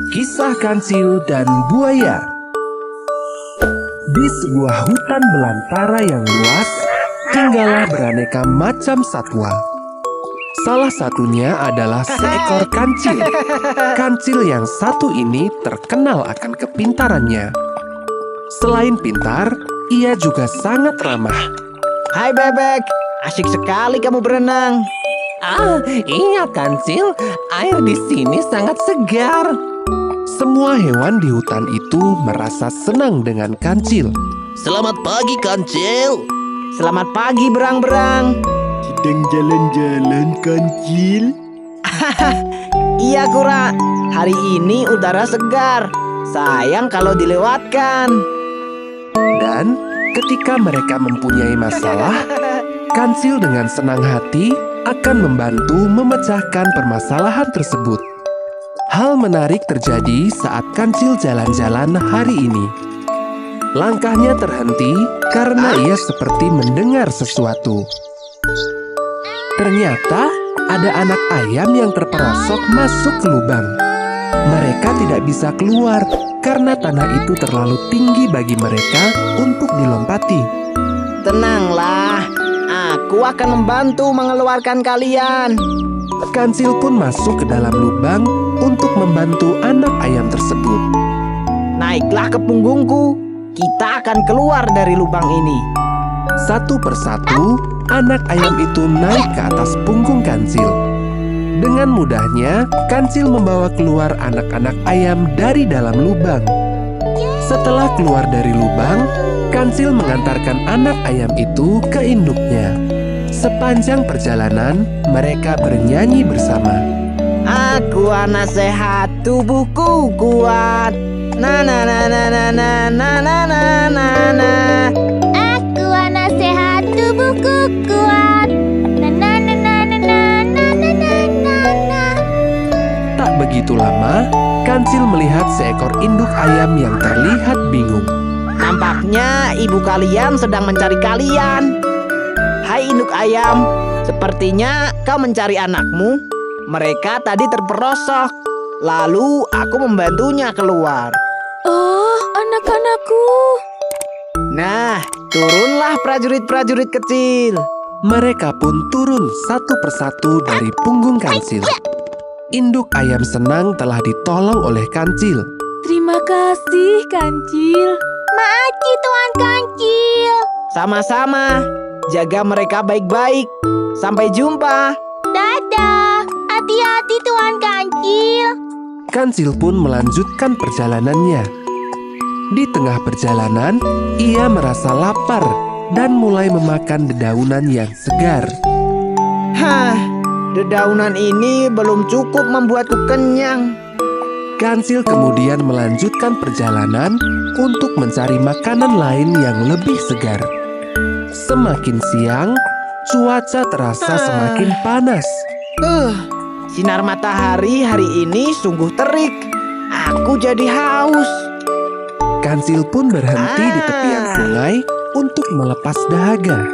Kisah Kancil dan Buaya. Di sebuah hutan belantara yang luas, tinggallah beraneka macam satwa. Salah satunya adalah seekor kancil. Kancil yang satu ini terkenal akan kepintarannya. Selain pintar, ia juga sangat ramah. Hai bebek, asik sekali kamu berenang. Iya Kancil, air di sini sangat segar. Semua hewan di hutan itu merasa senang dengan Kancil. Selamat pagi Kancil. Selamat pagi berang-berang. Sedang jalan-jalan, Kancil? Iya Kura, hari ini udara segar. Sayang kalau dilewatkan. Dan ketika mereka mempunyai masalah, Kancil dengan senang hati akan membantu memecahkan permasalahan tersebut. Hal menarik terjadi saat Kancil jalan-jalan hari ini. Langkahnya terhenti karena ia seperti mendengar sesuatu. Ternyata ada anak ayam yang terperosok masuk ke lubang. Mereka tidak bisa keluar karena tanah itu terlalu tinggi bagi mereka untuk dilompati. Tenanglah, aku akan membantu mengeluarkan kalian. Kancil pun masuk ke dalam lubang untuk membantu anak ayam tersebut. Naiklah ke punggungku, kita akan keluar dari lubang ini. Satu persatu, anak ayam itu naik ke atas punggung Kancil. Dengan mudahnya, Kancil membawa keluar anak-anak ayam dari dalam lubang. Setelah keluar dari lubang, Kancil mengantarkan anak ayam itu ke induknya. Sepanjang perjalanan, mereka bernyanyi bersama. Aku anak sehat, tubuhku kuat. Na na na na na na na na na na na. Aku anak sehat, tubuhku kuat. Na na na na na na na na na na. Tak begitu lama, Kancil melihat seekor induk ayam yang terlihat bingung. Nampaknya ibu kalian sedang mencari kalian. Hai induk ayam, sepertinya kau mencari anakmu. Mereka tadi terperosok. Lalu aku membantunya keluar. Oh, anak-anakku. Nah, turunlah prajurit-prajurit kecil. Mereka pun turun satu persatu dari punggung Kancil. Induk ayam senang telah ditolong oleh Kancil. Terima kasih, Kancil. Makasih, Tuan Kancil. Sama-sama, jaga mereka baik-baik. Sampai jumpa. Dadah. Hati-hati, Tuan Kancil. Kancil pun melanjutkan perjalanannya. Di tengah perjalanan, ia merasa lapar dan mulai memakan dedaunan yang segar. Hah, dedaunan ini belum cukup membuatku kenyang. Kancil kemudian melanjutkan perjalanan untuk mencari makanan lain yang lebih segar. Semakin siang, cuaca terasa semakin panas. Sinar matahari hari ini sungguh terik. Aku jadi haus. Kancil pun berhenti di tepian sungai untuk melepas dahaga.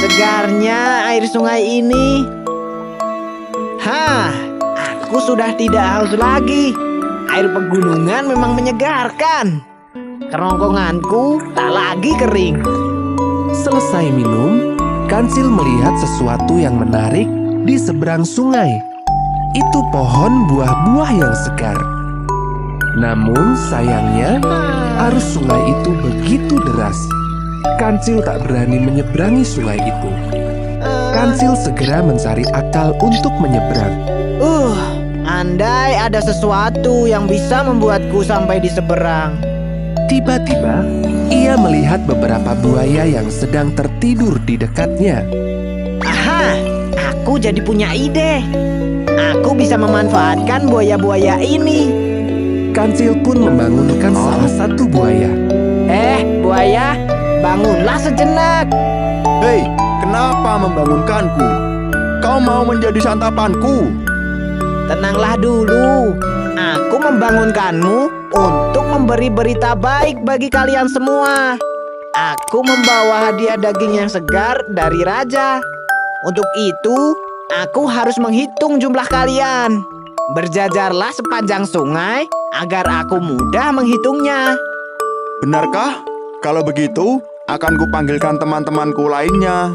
Segarnya air sungai ini. Aku sudah tidak haus lagi. Air pegunungan memang menyegarkan. Kerongkonganku tak lagi kering. Selesai minum, Kancil melihat sesuatu yang menarik di seberang sungai. Itu pohon buah-buah yang segar. Namun sayangnya, arus sungai itu begitu deras. Kancil tak berani menyeberangi sungai itu. Kancil segera mencari akal untuk menyeberang. Andai ada sesuatu yang bisa membuatku sampai di seberang. Tiba-tiba, ia melihat beberapa buaya yang sedang tertidur di dekatnya. Aha, aku jadi punya ide. Aku bisa memanfaatkan buaya-buaya ini. Kancil pun membangunkan salah satu buaya. Buaya, bangunlah sejenak. Hei, kenapa membangunkanku? Kau mau menjadi santapanku? Tenanglah dulu. Aku membangunkanmu untuk memberi berita baik bagi kalian semua. Aku membawa hadiah daging yang segar dari raja. Untuk itu, aku harus menghitung jumlah kalian. Berjajarlah sepanjang sungai agar aku mudah menghitungnya. Benarkah? Kalau begitu, akan kupanggilkan teman-temanku lainnya.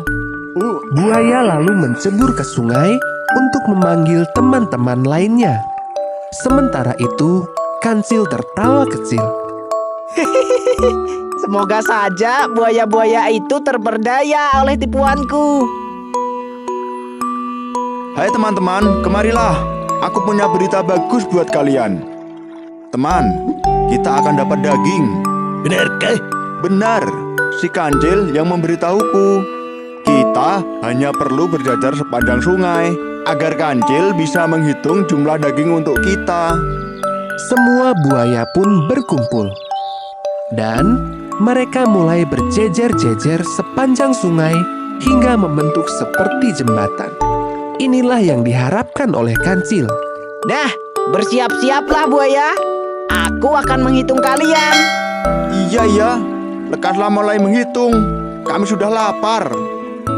Buaya lalu mencebur ke sungai untuk memanggil teman-teman lainnya. Sementara itu, Kancil tertawa kecil. Semoga saja buaya-buaya itu terperdaya oleh tipuanku. Hai teman-teman, kemarilah. Aku punya berita bagus buat kalian. Teman, kita akan dapat daging. Benarkah? Benar, si Kancil yang memberitahuku. Kita hanya perlu berjajar sepanjang sungai agar Kancil bisa menghitung jumlah daging untuk kita. Semua buaya pun berkumpul. Dan mereka mulai berjejer-jejer sepanjang sungai hingga membentuk seperti jembatan. Inilah yang diharapkan oleh Kancil. Nah, bersiap-siaplah buaya. Aku akan menghitung kalian. Iya, lekaslah mulai menghitung. Kami sudah lapar.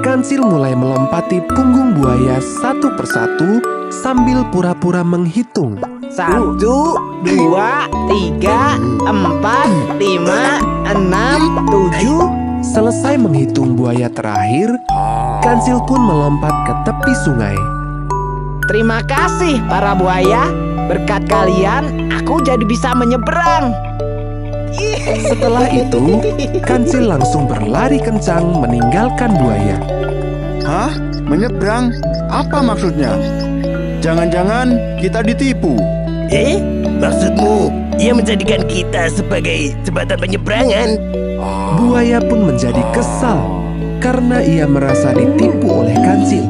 Kancil mulai melompati punggung buaya satu persatu sambil pura-pura menghitung. 1, 2, 3, 4, 5, 6, 7. Selesai menghitung buaya terakhir, Kancil pun melompat ke tepi sungai. Terima kasih para buaya. Berkat kalian, aku jadi bisa menyeberang. Setelah itu, Kancil langsung berlari kencang meninggalkan buaya. Hah? Menyeberang? Apa maksudnya? Jangan-jangan kita ditipu. Maksudmu, ia menjadikan kita sebagai jembatan penyeberangan? Buaya pun menjadi kesal karena ia merasa ditipu oleh Kancil.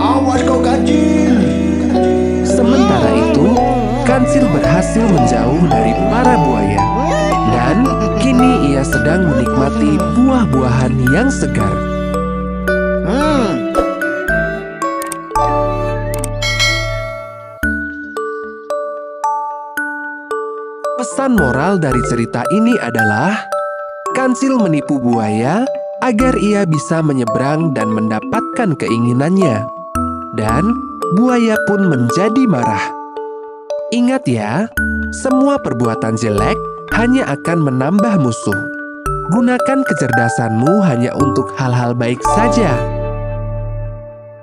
Awas kau Kancil! Sementara itu, Kancil berhasil menjauh dari para buaya. Dan kini ia sedang menikmati buah-buahan yang segar. Pesan moral dari cerita ini adalah Kancil menipu buaya agar ia bisa menyeberang dan mendapatkan keinginannya. Dan buaya pun menjadi marah. Ingat ya, semua perbuatan jelek hanya akan menambah musuh. Gunakan kecerdasanmu hanya untuk hal-hal baik saja.